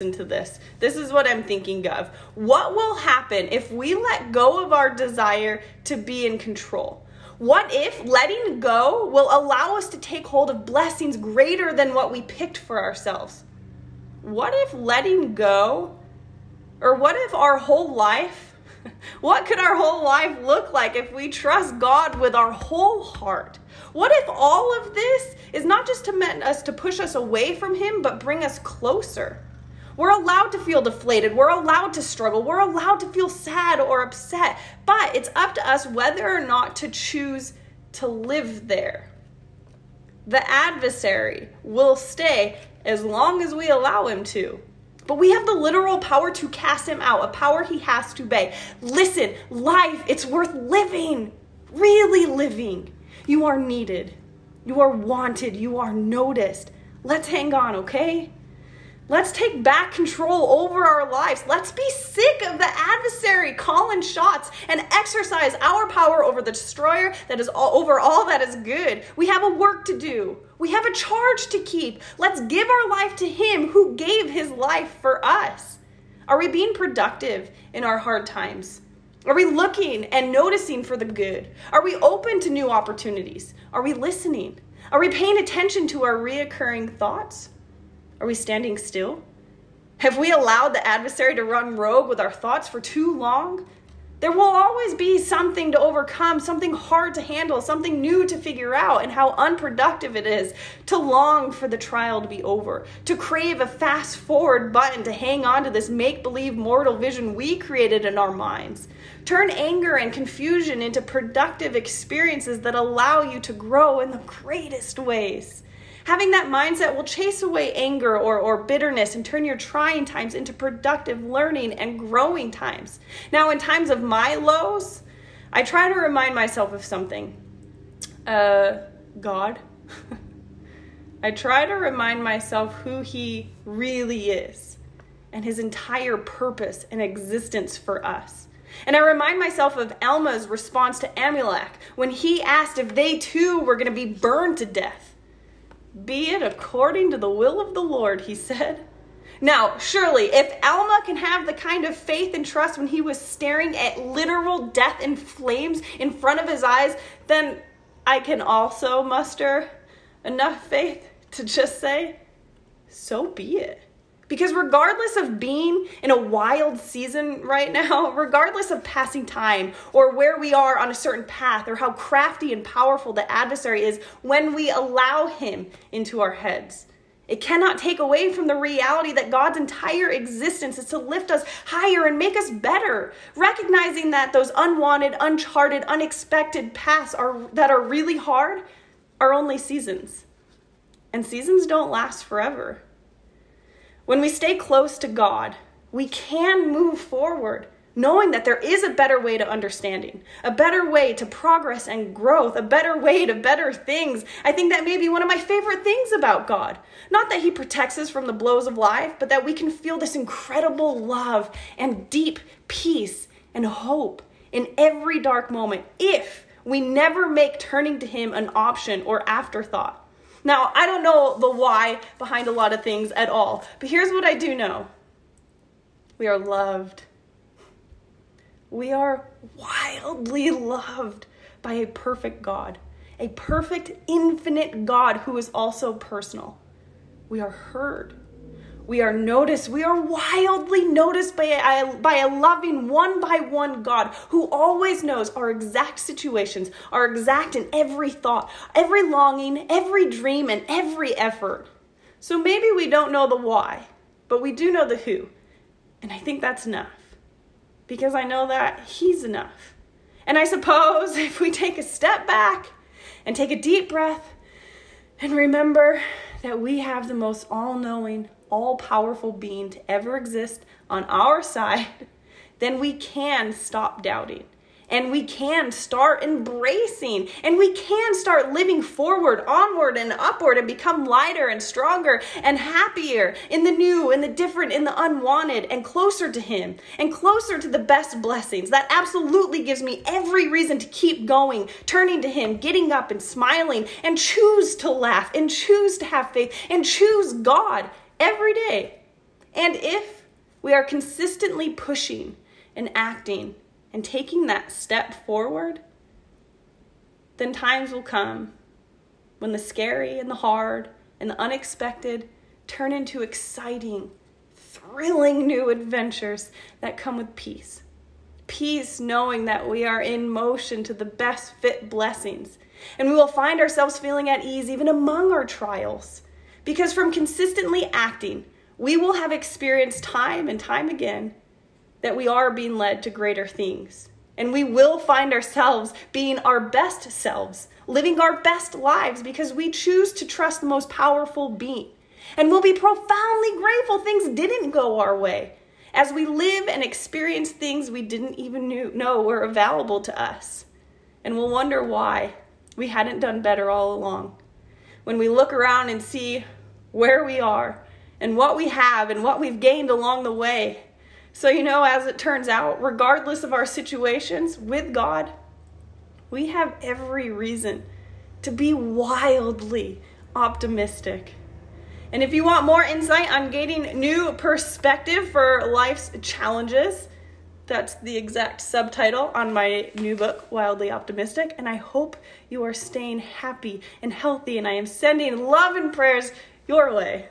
to this. This is what I'm thinking of. What will happen if we let go of our desire to be in control? What if letting go will allow us to take hold of blessings greater than what we picked for ourselves? What if letting go, or what if our whole life, what could our whole life look like if we trust God with our whole heart? What if all of this is not just meant us to push us away from Him, but bring us closer? We're allowed to feel deflated. We're allowed to struggle. We're allowed to feel sad or upset. But it's up to us whether or not to choose to live there. The adversary will stay as long as we allow him to. But we have the literal power to cast him out, a power he has to obey. Listen, life, it's worth living, really living. You are needed. You are wanted. You are noticed. Let's hang on, okay? Let's take back control over our lives. Let's be sick of the adversary calling shots and exercise our power over the destroyer that is over all that is good. We have a work to do. We have a charge to keep. Let's give our life to Him who gave His life for us. Are we being productive in our hard times? Are we looking and noticing for the good? Are we open to new opportunities? Are we listening? Are we paying attention to our reoccurring thoughts? Are we standing still? Have we allowed the adversary to run rogue with our thoughts for too long? There will always be something to overcome, something hard to handle, something new to figure out, and how unproductive it is to long for the trial to be over, to crave a fast forward button to hang on to this make-believe mortal vision we created in our minds. Turn anger and confusion into productive experiences that allow you to grow in the greatest ways. Having that mindset will chase away anger or bitterness and turn your trying times into productive learning and growing times. Now, in times of my lows, I try to remind myself of something. God. I try to remind myself who He really is and His entire purpose and existence for us. And I remind myself of Alma's response to Amulek when he asked if they too were going to be burned to death. Be it according to the will of the Lord, he said. Now, surely, if Alma can have the kind of faith and trust when he was staring at literal death in flames in front of his eyes, then I can also muster enough faith to just say, so be it. Because regardless of being in a wild season right now, regardless of passing time or where we are on a certain path or how crafty and powerful the adversary is when we allow him into our heads, it cannot take away from the reality that God's entire existence is to lift us higher and make us better, recognizing that those unwanted, uncharted, unexpected paths that are really hard are only seasons. And seasons don't last forever. When we stay close to God, we can move forward, knowing that there is a better way to understanding, a better way to progress and growth, a better way to better things. I think that may be one of my favorite things about God. Not that He protects us from the blows of life, but that we can feel this incredible love and deep peace and hope in every dark moment if we never make turning to Him an option or afterthought. Now, I don't know the why behind a lot of things at all, but here's what I do know. We are loved. We are wildly loved by a perfect God, a perfect, infinite God who is also personal. We are heard. We are noticed. We are wildly noticed by a loving one-by-one God who always knows our exact situations, our exact and every thought, every longing, every dream, and every effort. So maybe we don't know the why, but we do know the who. And I think that's enough because I know that He's enough. And I suppose if we take a step back and take a deep breath and remember that we have the most all-knowing, all-powerful being to ever exist on our side, then we can stop doubting. And we can start embracing. And we can start living forward, onward, and upward and become lighter and stronger and happier in the new, in the different, in the unwanted, and closer to Him and closer to the best blessings. That absolutely gives me every reason to keep going, turning to Him, getting up and smiling, and choose to laugh and choose to have faith and choose God every day. And if we are consistently pushing and acting and taking that step forward, then times will come when the scary and the hard and the unexpected turn into exciting, thrilling new adventures that come with peace. Peace knowing that we are in motion to the best fit blessings. And we will find ourselves feeling at ease even among our trials. Because from consistently acting, we will have experienced time and time again that we are being led to greater things. And we will find ourselves being our best selves, living our best lives because we choose to trust the most powerful being. And we'll be profoundly grateful things didn't go our way as we live and experience things we didn't even know were available to us. And we'll wonder why we hadn't done better all along. When we look around and see where we are and what we have and what we've gained along the way. So, as it turns out, regardless of our situations with God, we have every reason to be wildly optimistic. And if you want more insight on gaining new perspective for life's challenges, that's the exact subtitle on my new book, Wildly Optimistic. And I hope you are staying happy and healthy. And I am sending love and prayers your way.